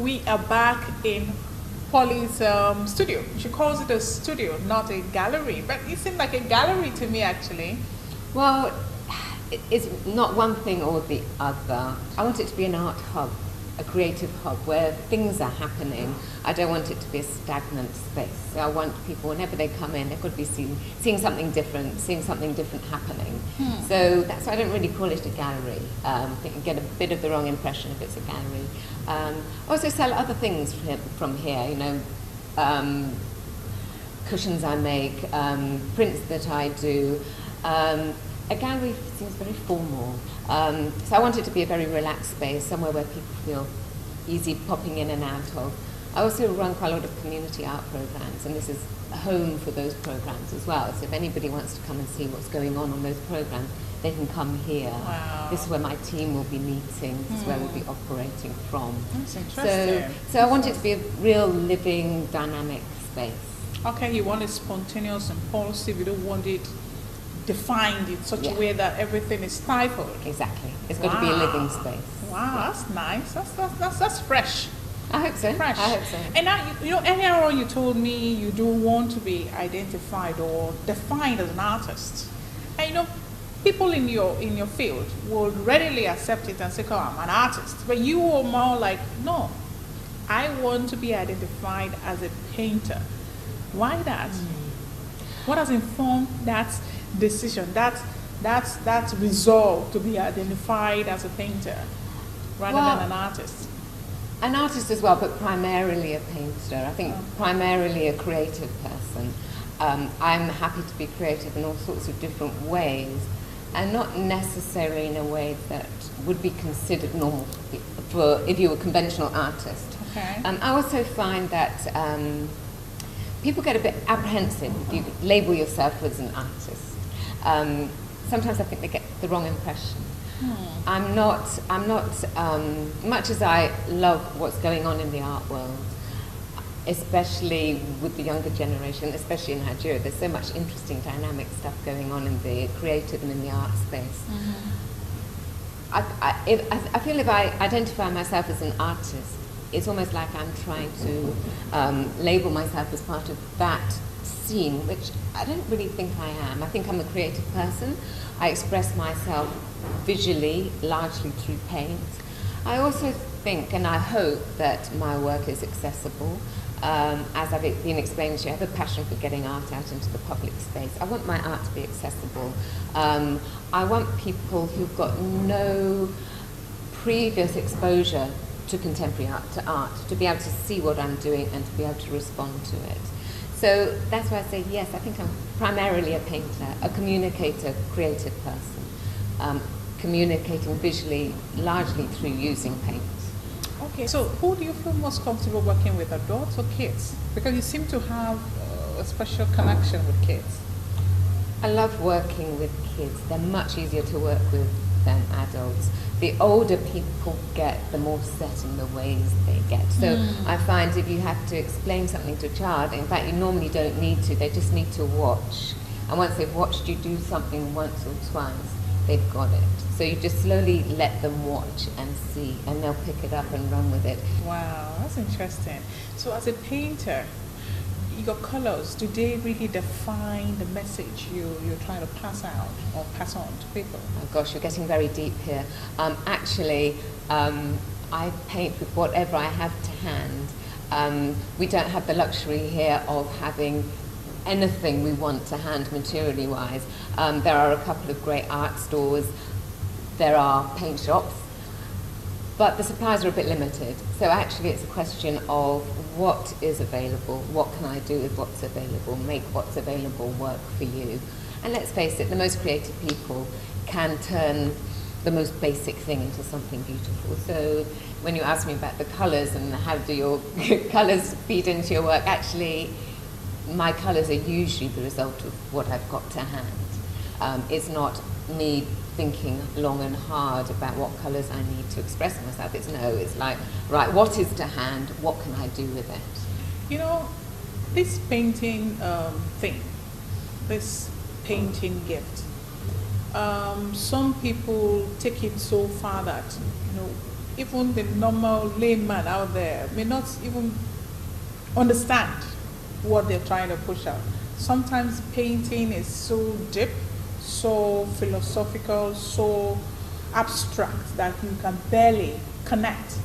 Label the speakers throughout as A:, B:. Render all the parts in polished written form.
A: we are back in Polly's studio. She calls it a studio, not a gallery, but it seemed like a gallery to me actually.
B: Well, it's not one thing or the other. I want it to be an art hub, a creative hub where things are happening. I don't want it to be a stagnant space. So I want people, whenever they come in, they've got to be seeing something different happening. So that's why I don't really call it a gallery. I think you get a bit of the wrong impression if it's a gallery. I also sell other things from here, you know, cushions I make, prints that I do. A gallery seems very formal, so I want it to be a very relaxed space, somewhere where people feel easy popping in and out of. I also run quite a lot of community art programs, and this is a home for those programs as well. So if anybody wants to come and see what's going on those programs, they can come here.
A: Wow.
B: This is where my team will be meeting. This is where we'll be operating from.
A: That's interesting.
B: So I want it to be a real living, dynamic space.
A: Okay, you want it spontaneous, impulsive. You don't want it defined in such a way that everything is stifled.
B: Exactly. It's got to be a living space.
A: Wow, that's nice. That's fresh.
B: I hope so.
A: Fresh.
B: I hope so.
A: And now, you know, earlier on you told me you don't want to be identified or defined as an artist. And you know, people in your field would readily accept it and say, "Oh, I'm an artist." But you were more like, "No, I want to be identified as a painter." Why that? What has informed that decision, that resolve to be identified as a painter rather than an artist?
B: An artist as well, but primarily a painter. I think primarily a creative person. I'm happy to be creative in all sorts of different ways, and not necessarily in a way that would be considered normal for if you were a conventional artist.
A: Okay.
B: I also find that people get a bit apprehensive if you label yourself as an artist. Sometimes I think they get the wrong impression. I'm not, much as I love what's going on in the art world, especially with the younger generation, especially in Nigeria, there's so much interesting dynamic stuff going on in the creative and in the art space. I feel if I identify myself as an artist, it's almost like I'm trying to label myself as part of that scene, which I don't really think I am. I think I'm a creative person. I express myself visually, largely through paint. I also think, and I hope, that my work is accessible. As I've been explaining to you, I have a passion for getting art out into the public space. I want my art to be accessible. I want people who've got no previous exposure to contemporary art to be able to see what I'm doing and to be able to respond to it. So that's why I say yes, I think I'm primarily a painter, a communicator, creative person, communicating visually largely through using paint.
A: Okay, so who do you feel most comfortable working with, adults or kids? Because you seem to have a special connection with kids.
B: I love working with kids. They're much easier to work with than adults. The older people get, the more set in the ways they get. So I find if you have to explain something to a child, in fact you normally don't need to, they just need to watch. And once they've watched you do something once or twice, they've got it. So you just slowly let them watch and see, and they'll pick it up and run with it.
A: Wow, that's interesting. So as a painter, your colors, do they really define the message you're trying to pass out or pass on to people?
B: Oh gosh, you're getting very deep here. Actually, I paint with whatever I have to hand. We don't have the luxury here of having anything we want to hand materially wise. There are a couple of great art stores, there are paint shops, but the supplies are a bit limited. So actually it's a question of what is available, what can I do with what's available, make what's available work for you. And let's face it, the most creative people can turn the most basic thing into something beautiful. So when you ask me about the colours and how do your colours feed into your work, actually my colours are usually the result of what I've got to hand. It's not me thinking long and hard about what colours I need to express myself. It's like, right, what is to hand, what can I do with it?
A: You know, this painting thing, this painting gift, some people take it so far that, you know, even the normal layman out there may not even understand what they're trying to push out. Sometimes painting is so deep, so philosophical, so abstract that you can barely connect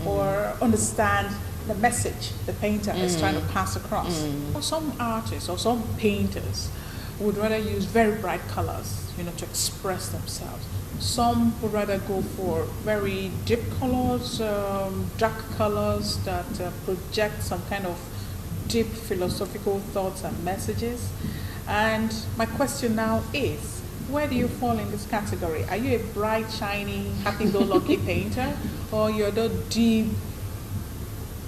A: or understand the message the painter is trying to pass across. Or some artists or some painters would rather use very bright colors, to express themselves. Some would rather go for very deep colors, dark colors that project some kind of deep philosophical thoughts and messages. And my question now is, where do you fall in this category? Are you a bright, shiny, happy-go-lucky painter, or you're the deep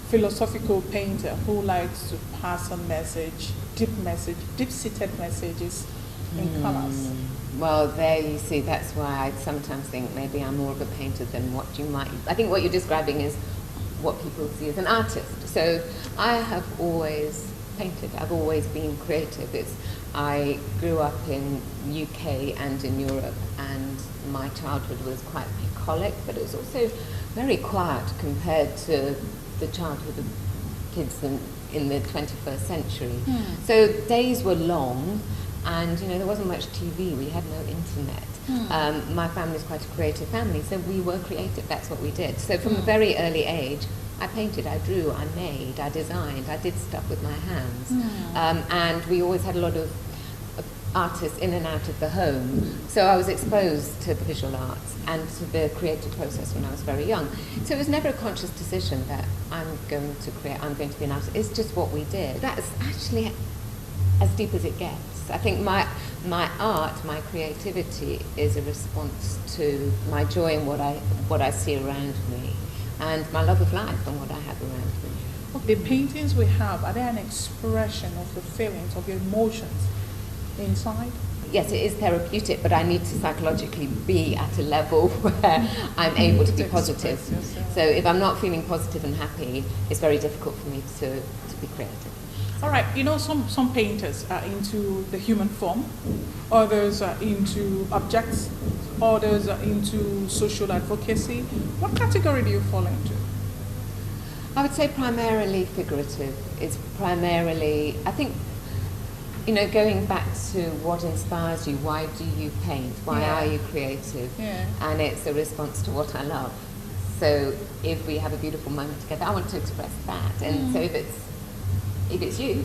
A: philosophical painter who likes to pass a message, deep-seated messages in colors?
B: Well, there you see, that's why I sometimes think maybe I'm more of a painter than what you might. I think what you're describing is what people see as an artist. So I have always painted. I've always been creative. I grew up in UK and in Europe, and my childhood was quite bucolic, but it was also very quiet compared to the childhood of kids in the 21st century. So days were long, and there wasn't much TV. We had no internet. My family's quite a creative family, so we were creative. That's what we did. So from a very early age, I painted, I drew, I made, I designed, I did stuff with my hands. And we always had a lot of artists in and out of the home. So I was exposed to the visual arts and to the creative process when I was very young. So it was never a conscious decision that I'm going to be an artist. It's just what we did. That's actually as deep as it gets. I think my art, my creativity is a response to my joy in what I see around me, and my love of life and what I have around me.
A: The paintings we have, are they an expression of the feelings, of your emotions inside?
B: Yes, it is therapeutic, but I need to psychologically be at a level where I'm able to be positive. So if I'm not feeling positive and happy, it's very difficult for me to be creative.
A: All right, some painters are into the human form, others are into objects, others are into social advocacy. What category do you fall into?
B: I would say primarily figurative. It's primarily, I think, going back to what inspires you, why do you paint, why are you creative? And it's a response to what I love. So if we have a beautiful moment together, I want to express that. And so if it's you,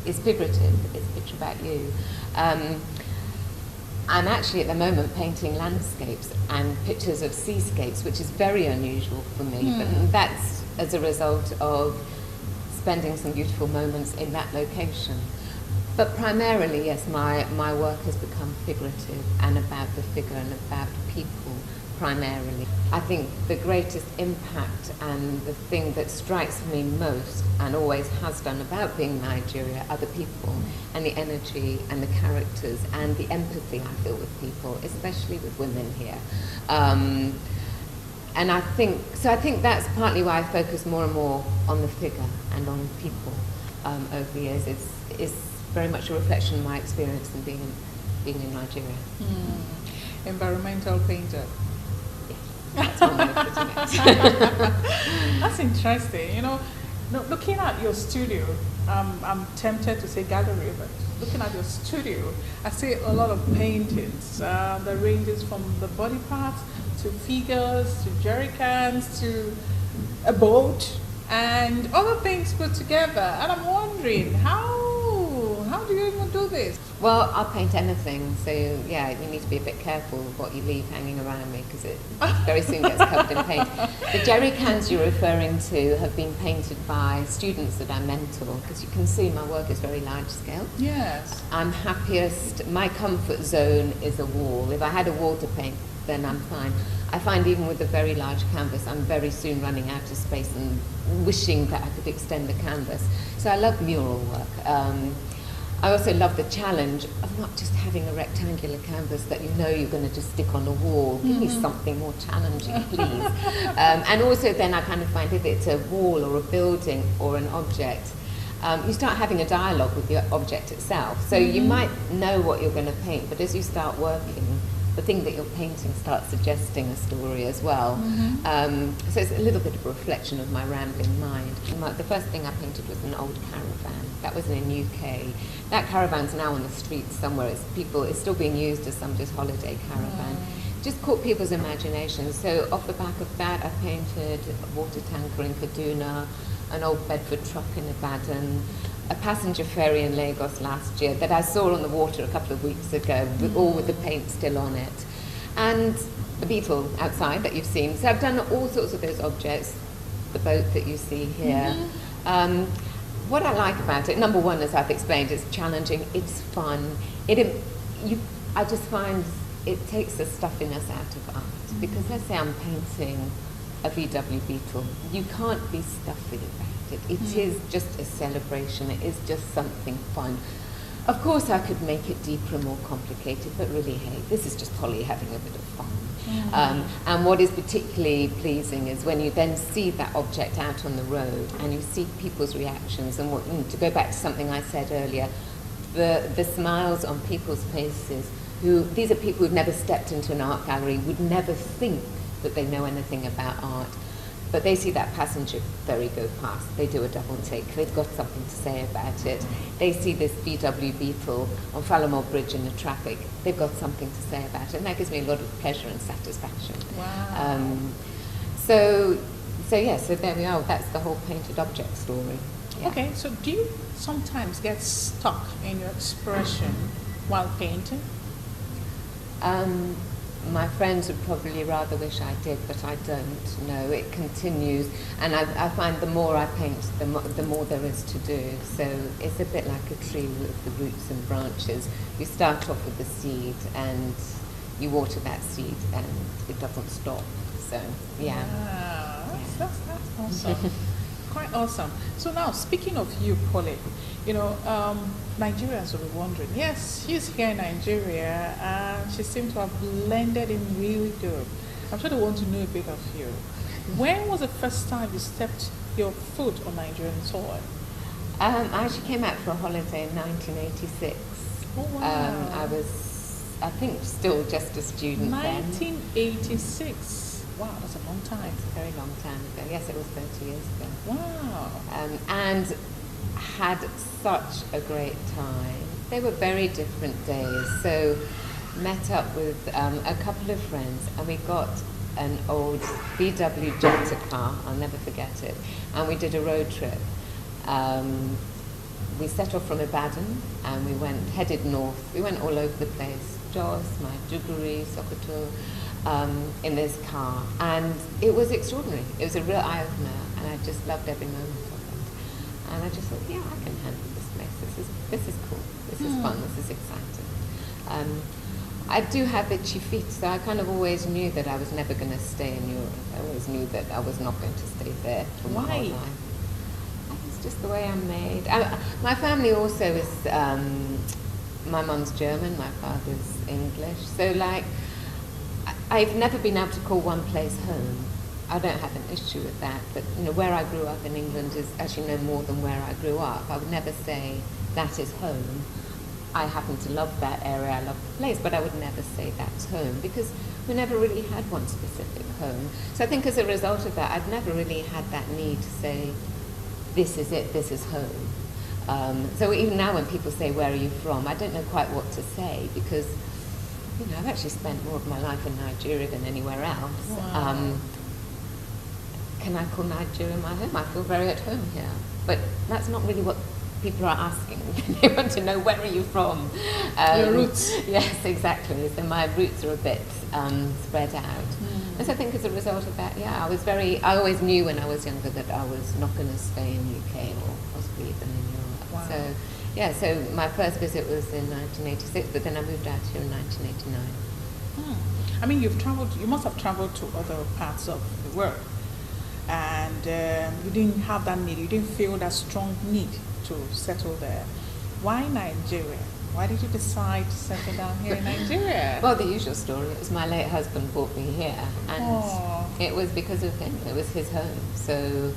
B: it's figurative, it's a picture about you. I'm actually at the moment painting landscapes and pictures of seascapes, which is very unusual for me, but that's as a result of spending some beautiful moments in that location. But primarily, yes, my work has become figurative and about the figure and about people primarily. I think the greatest impact and the thing that strikes me most, and always has done, about being Nigeria are the people and the energy and the characters and the empathy I feel with people, especially with women here. And I think that's partly why I focus more and more on the figure and on people over the years. It's very much a reflection of my experience in being in Nigeria.
A: Environmental painter.
B: That's one way of putting it.
A: That's interesting. Looking at your studio, I'm tempted to say gallery, but looking at your studio, I see a lot of paintings that ranges from the body parts to figures to jerry cans to a boat and other things put together. And I'm wondering, how do you even do this?
B: Well, I'll paint anything, so yeah, you need to be a bit careful of what you leave hanging around me, because it very soon gets covered in paint. The jerry cans you're referring to have been painted by students that I mentor, because you can see my work is very large scale.
A: Yes.
B: I'm happiest, my comfort zone is a wall. If I had a wall to paint, then I'm fine. I find even with a very large canvas, I'm very soon running out of space and wishing that I could extend the canvas. So I love mural work. I also love the challenge of not just having a rectangular canvas that you're going to just stick on a wall. Give me something more challenging, please. And also then I kind of find if it's a wall or a building or an object, you start having a dialogue with the object itself. So you might know what you're going to paint, but as you start working, the thing that you're painting starts suggesting a story as well. So it's a little bit of a reflection of my rambling mind. The first thing I painted was an old caravan. That was in UK. That caravan's now on the streets somewhere. It's still being used as somebody's holiday caravan. Just caught people's imagination. So off the back of that, I painted a water tanker in Kaduna, an old Bedford truck in Ibadan, a passenger ferry in Lagos last year that I saw on the water a couple of weeks ago, all with the paint still on it, and the beetle outside that you've seen. So I've done all sorts of those objects, the boat that you see here. What I like about it, number one, as I've explained, it's challenging, it's fun. I just find it takes the stuffiness out of art, because let's say I'm painting a VW Beetle, you can't be stuffy about it. It is just a celebration. It is just something fun. Of course, I could make it deeper and more complicated, but really, hey, this is just Polly having a bit of fun. And what is particularly pleasing is when you then see that object out on the road and you see people's reactions, and to go back to something I said earlier, the smiles on people's faces. These are people who've never stepped into an art gallery, would never think that they know anything about art, but they see that passenger ferry go past, they do a double take, they've got something to say about it. They see this VW Beetle on Fallamore Bridge in the traffic, they've got something to say about it, and that gives me a lot of pleasure and satisfaction.
A: Wow.
B: So there we are, that's the whole painted object story. Yeah.
A: Okay, so do you sometimes get stuck in your expression while painting?
B: My friends would probably rather wish I did, but I don't. No, it continues, and I find the more I paint, the more there is to do. So it's a bit like a tree with the roots and branches. You start off with the seed, and you water that seed, and it doesn't stop. So yeah.
A: Wow, that's awesome. Quite awesome. So now, speaking of you, Polly, Nigerians will be wondering, yes, she's here in Nigeria and she seems to have blended in really good. I'm sure they want to know a bit of you. When was the first time you stepped your foot on Nigerian soil?
B: I actually came out for a holiday in 1986.
A: Oh, wow.
B: I was, I think, still just a student
A: 1986. Wow, that's a long time.
B: It's a very long time ago. Yes, it was 30 years ago.
A: Wow.
B: And had such a great time. They were very different days. So met up with a couple of friends, and we got an old VW Jetta car, I'll never forget it, and we did a road trip. We set off from Ibadan and we headed north. We went all over the place, Jos, Maiduguri, Sokoto, in this car, and it was extraordinary. It was a real eye-opener, and I just loved every moment of it. And I just thought, yeah, I can handle this place. This is cool. This is fun. This is exciting. I do have itchy feet, so I kind of always knew that I was never going to stay in Europe. I always knew that I was not going to stay there for my whole life. It's just the way I'm made. My family also is, my mum's German, my father's English. So like, I've never been able to call one place home. I don't have an issue with that, but where I grew up in England is actually no more than where I grew up. I would never say that is home. I happen to love that area, I love the place, but I would never say that's home because we never really had one specific home. So I think as a result of that, I've never really had that need to say, this is it, this is home. So even now when people say, where are you from? I don't know quite what to say because, I've actually spent more of my life in Nigeria than anywhere else.
A: Wow.
B: Can I call Nigeria my home? I feel very at home here. But that's not really what people are asking. They want to know, where are you from?
A: Your roots.
B: Yes, exactly. So my roots are a bit spread out. And so I think as a result of that, I always knew when I was younger that I was not going to stay in the UK or possibly even in Europe.
A: Wow.
B: So my first visit was in 1986, but then I moved out here in 1989.
A: I mean, you must have traveled to other parts of the world, and you didn't have that need, you didn't feel that strong need to settle there. Why Nigeria? Why did you decide to settle down here in Nigeria?
B: Well, the usual story. It was my late husband brought me here, and it was because of him. It was his home. So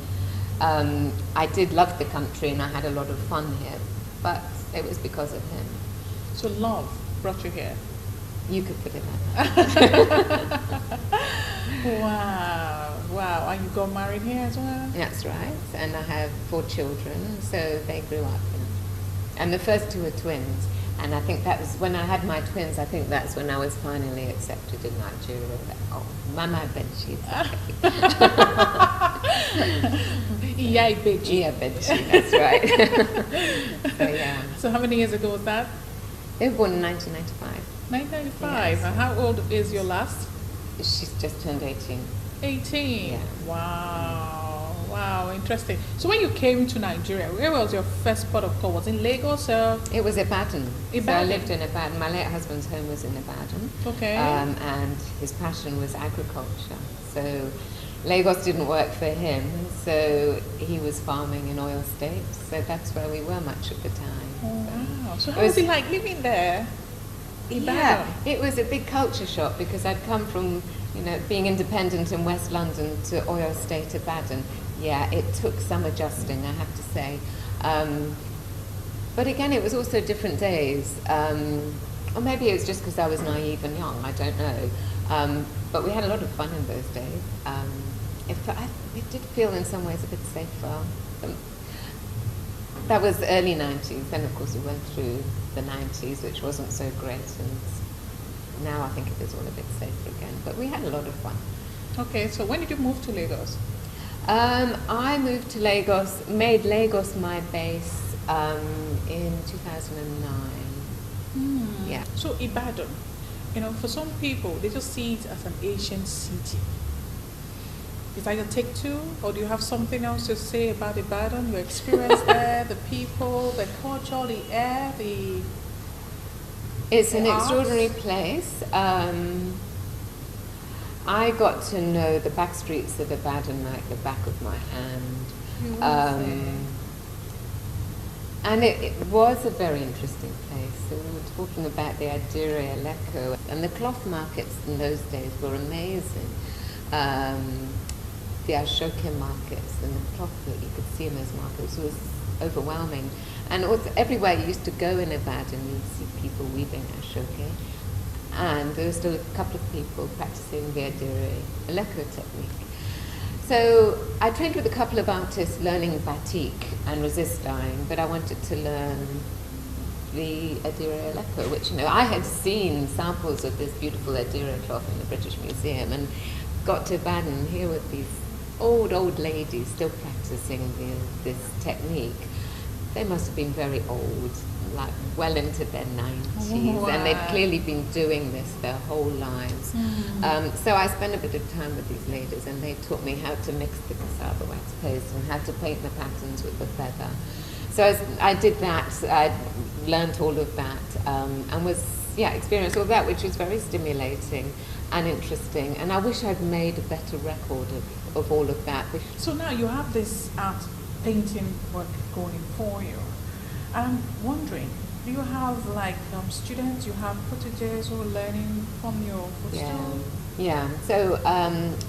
B: I did love the country, and I had a lot of fun here, but it was because of him.
A: So love brought you here.
B: Yes, exactly. So my roots are a bit spread out.
A: Mm. I mean, you've traveled, you must have traveled to other parts of the world, and you didn't have that need, you didn't feel that strong need to settle there. Why Nigeria? Why did you decide to settle down here in Nigeria?
B: Well, the usual story. It was my late husband brought me here, and it was because of him. So I did love the country, and I had a lot of fun here, but it was because of him. You could put it like that.
A: Wow. And you got married here as well?
B: That's right. And I have 4 children, so they grew up. And the first 2 were twins. And I think that was when I had my twins, I think that's when I was finally accepted in Nigeria. Oh, Mama Benchi.
A: Yeah, Benchi.
B: Yeah, Benchi, that's right. So, yeah.
A: So how many years ago was that?
B: They were born in 1995.
A: 1995.
B: Yes.
A: And how old is your last?
B: She's just turned 18.
A: 18.
B: Yeah.
A: Wow, interesting. So when you came to Nigeria, where was your first port of call? Was it Lagos or?
B: It was Ibadan.
A: Ibadan.
B: So I lived in Ibadan. My late husband's home was in Ibadan.
A: Okay.
B: And his passion was agriculture. So Lagos didn't work for him, so he was farming in oil states. So that's where we were much of the time.
A: Oh, wow. So how was it like living there? Ibadan?
B: Yeah, it was a big culture shock because I'd come from, being independent in West London to oil state Ibadan. Yeah, it took some adjusting, I have to say. But again, it was also different days. Or maybe it was just because I was naive and young, I don't know. But we had a lot of fun in those days. It did feel in some ways a bit safer. That was the early 90s. Then, of course, we went through the 90s, which wasn't so great. And now I think it is all a bit safer again. But we had a lot of fun.
A: Okay, so when did you move to Lagos?
B: I moved to Lagos, made Lagos my base in 2009. Yeah.
A: So Ibadan, for some people, they just see it as an ancient city. Is that your take two, or do you have something else to say about Ibadan, your experience there, the people, the culture, the air,
B: It's an
A: arts?
B: extraordinary place. I got to know the back streets of Ibadan like the back of my hand. And it was a very interesting place. So we were talking about the Adire Aleko, and the cloth markets in those days were amazing. The Ashoke markets and the cloth that you could see in those markets was overwhelming. And also, everywhere you used to go in Ibadan, you'd see people weaving Ashoke. And there were still a couple of people practicing the Adire Aleko technique. So I trained with a couple of artists learning batik and resist dyeing, but I wanted to learn the Adire Aleko, which, I had seen samples of this beautiful Adire cloth in the British Museum, and got to Ibadan here with these old ladies still practicing this technique. They must have been very old, like well into their 90s,
A: Wow.
B: and they'd clearly been doing this their whole lives. So I spent a bit of time with these ladies, and they taught me how to mix the cassava wax paste and how to paint the patterns with the feather. So I did that. I learned all of that, and experienced all that, which was very stimulating and interesting. And I wish I'd made a better record of all of that.
A: So now you have this art painting work going for you. I'm wondering, do you have students, you have proteges who are learning from your footstool?
B: Yeah. So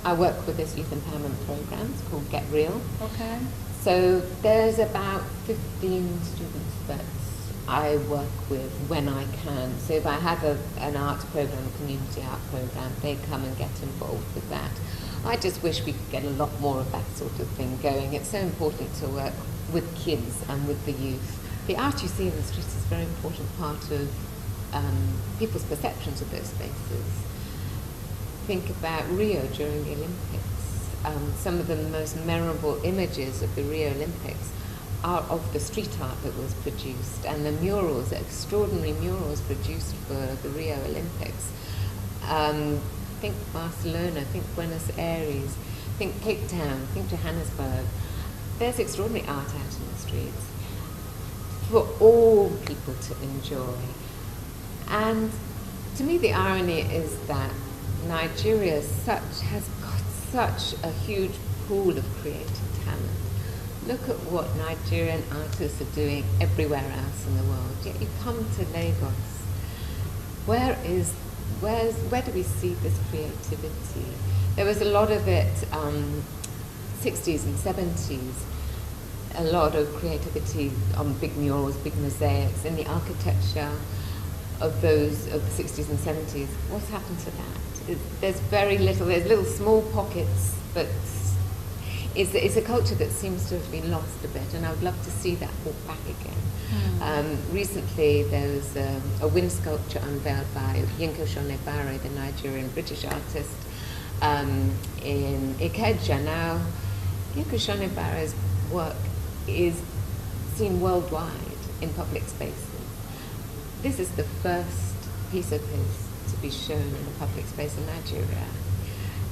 B: I work with this youth empowerment program. It's called Get Real.
A: Okay.
B: So there's about 15 students that I work with when I can. So if I have an arts program, a community art program, they come and get involved with that. I just wish we could get a lot more of that sort of thing going. It's so important to work with kids and with the youth. The art you see in the streets is a very important part of people's perceptions of those spaces. Think about Rio during the Olympics. Some of the most memorable images of the Rio Olympics are of the street art that was produced, and the murals, extraordinary murals produced for the Rio Olympics. Think Barcelona, think Buenos Aires, think Cape Town, think Johannesburg. There's extraordinary art out in the streets for all people to enjoy. And to me, the irony is that Nigeria has got such a huge pool of creative talent. Look at what Nigerian artists are doing everywhere else in the world. Yet you come to Lagos. Where do we see this creativity? There was a lot of it 60s and 70s. A lot of creativity on big murals, big mosaics, in the architecture. of those of the 60s and 70s. What's happened to that? There's very little. There's little small pockets, but it's a culture that seems to have been lost a bit, and I would love to see that brought back again. Recently, there was a wind sculpture unveiled by Yinka Shonebare, the Nigerian British artist, in Ikeja. Now, Yinka Shonebare's work is seen worldwide in public spaces. This is the first piece of his to be shown in a public space in Nigeria.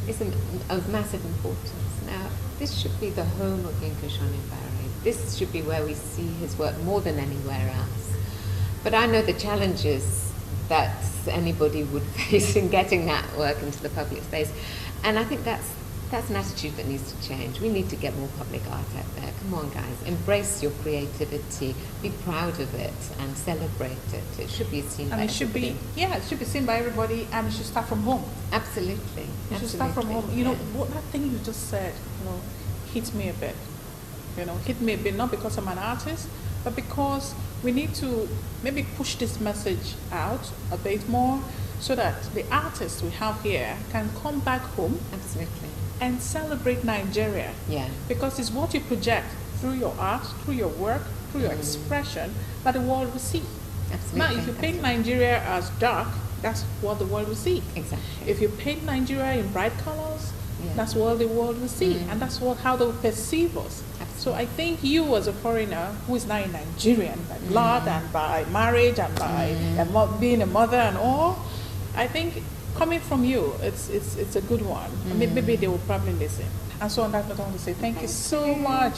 B: It's of massive importance. Now, this should be the home of Yinka Shonebare. This should be where we see his work more than anywhere else. But I know the challenges that anybody would face in getting that work into the public space. And I think that's an attitude that needs to change. We need to get more public art out there. Come on, guys. Embrace your creativity. Be proud of it and celebrate it. It should be seen by everybody.
A: It should be seen by everybody, and it should start from home.
B: Absolutely.
A: It should start from home. You know, what that thing you just said, hit me a bit. Hit me a bit, not because I'm an artist, but because we need to maybe push this message out a bit more so that the artists we have here can come back home.
B: Absolutely.
A: And celebrate Nigeria.
B: Yeah.
A: Because it's what you project through your art, through your work, through your expression that the world will see.
B: Absolutely.
A: Now, if you paint Nigeria as dark, that's what the world will see.
B: Exactly.
A: If you paint Nigeria in bright colors, that's what the world will see. And that's how they will perceive us. Absolutely. So I think you as a foreigner who is now a Nigerian by blood and by marriage and by being a mother and all, I think coming from you, it's a good one. Maybe they will probably listen. And so on that note, I want to say thank you so much.